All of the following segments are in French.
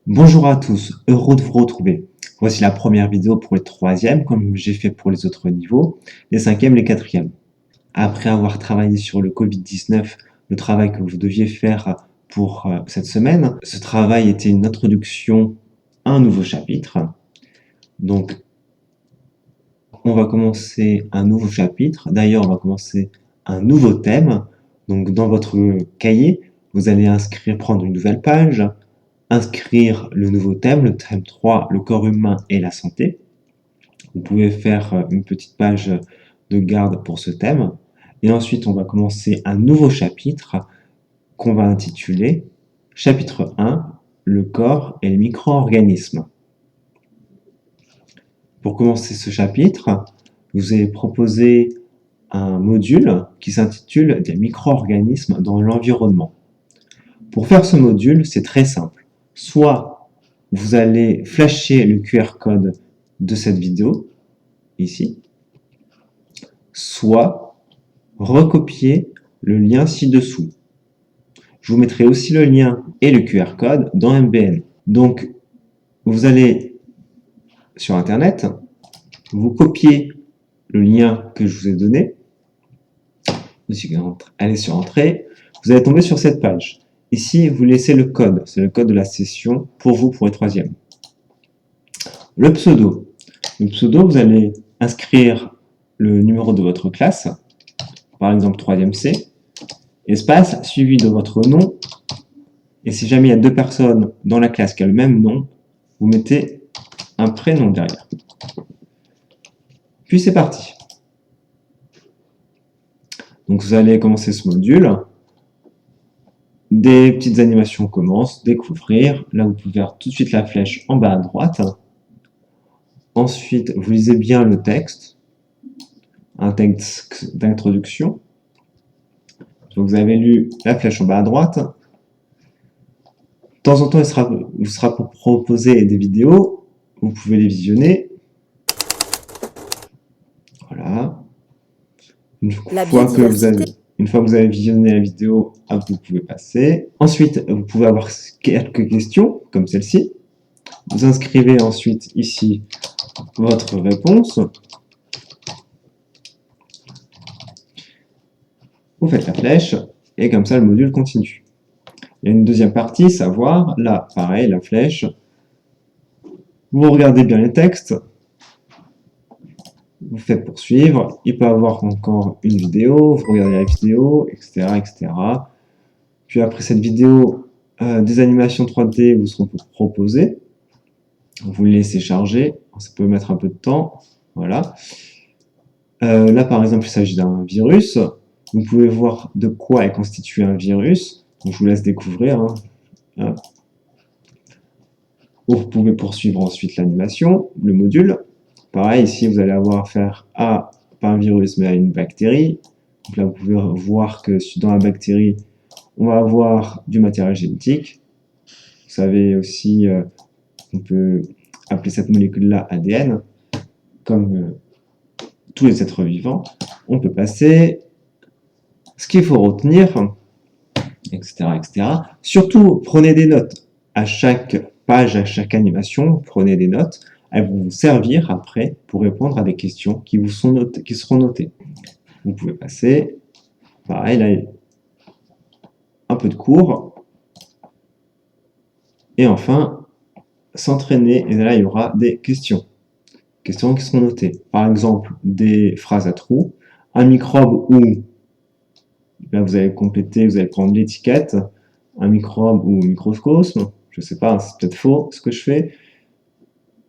Bonjour à tous, heureux de vous retrouver. Voici la première vidéo pour les troisièmes, comme j'ai fait pour les autres niveaux, les cinquièmes, les quatrièmes. Après avoir travaillé sur le Covid-19, le travail que vous deviez faire pour cette semaine, ce travail était une introduction à un nouveau chapitre. Donc, on va commencer un nouveau chapitre. D'ailleurs, on va commencer un nouveau thème. Donc, dans votre cahier, vous allez prendre une nouvelle page, inscrire le nouveau thème, le thème 3, le corps humain et la santé. Vous pouvez faire une petite page de garde pour ce thème. Et ensuite, on va commencer un nouveau chapitre qu'on va intituler chapitre 1, le corps et les micro-organismes. Pour commencer ce chapitre, vous avez proposé un module qui s'intitule des micro-organismes dans l'environnement. Pour faire ce module, c'est très simple. Soit vous allez flasher le QR code de cette vidéo, ici, soit recopier le lien ci-dessous. Je vous mettrai aussi le lien et le QR code dans MBN. Donc, vous allez sur Internet, vous copiez le lien que je vous ai donné, allez sur Entrée, vous allez tomber sur cette page. Ici, vous laissez le code, c'est le code de la session pour vous, pour les troisièmes. Le pseudo. Le pseudo, vous allez inscrire le numéro de votre classe, par exemple 3e C, espace, suivi de votre nom, et si jamais il y a deux personnes dans la classe qui ont le même nom, vous mettez un prénom derrière. Puis c'est parti. Donc vous allez commencer ce module. Des petites animations commencent, découvrir. Là, vous pouvez voir tout de suite la flèche en bas à droite. Ensuite, vous lisez bien le texte, un texte d'introduction. Donc vous avez lu la flèche en bas à droite. De temps en temps, il vous sera proposé des vidéos. Vous pouvez les visionner. Voilà. Une fois que vous avez visionné la vidéo, vous pouvez passer. Ensuite, vous pouvez avoir quelques questions, comme celle-ci. Vous inscrivez ensuite ici votre réponse. Vous faites la flèche, et comme ça, le module continue. Il y a une deuxième partie, savoir. Là, pareil, la flèche. Vous regardez bien les textes. Vous faites poursuivre. Il peut y avoir encore une vidéo. Vous regardez la vidéo, etc., etc. Puis après cette vidéo, des animations 3D vous seront proposées. Vous les laissez charger. Ça peut mettre un peu de temps. Voilà. Là, par exemple, il s'agit d'un virus. Vous pouvez voir de quoi est constitué un virus. Donc, je vous laisse découvrir. Hein. Vous pouvez poursuivre ensuite l'animation, le module. Pareil, ici, vous allez avoir affaire à, pas un virus, mais à une bactérie. Donc là, vous pouvez voir que dans la bactérie, on va avoir du matériel génétique. Vous savez aussi, on peut appeler cette molécule-là ADN, comme tous les êtres vivants. On peut passer. Ce qu'il faut retenir, etc., etc. Surtout, prenez des notes. À chaque page, à chaque animation, prenez des notes. Elles vont vous servir après pour répondre à des questions qui seront notées. Vous pouvez passer. Pareil, là, un peu de cours. Et enfin, s'entraîner. Et là, il y aura des questions. Questions qui seront notées. Par exemple, des phrases à trous. Un microbe ou... Là, vous allez compléter, vous allez prendre l'étiquette, un microbe ou microcosme, je ne sais pas, c'est peut-être faux ce que je fais.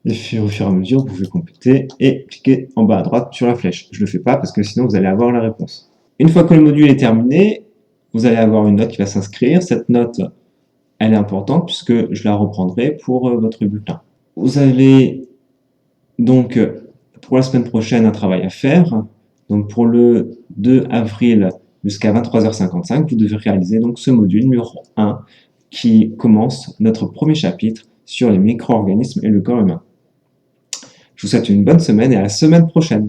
Et au fur et à mesure, vous pouvez compléter et cliquer en bas à droite sur la flèche. Je ne le fais pas parce que sinon vous allez avoir la réponse. Une fois que le module est terminé, vous allez avoir une note qui va s'inscrire. Cette note, elle est importante puisque je la reprendrai pour votre bulletin. Vous avez donc pour la semaine prochaine un travail à faire. Donc pour le 2 avril, jusqu'à 23h55, vous devez réaliser donc ce module numéro 1 qui commence notre premier chapitre sur les micro-organismes et le corps humain. Je vous souhaite une bonne semaine et à la semaine prochaine.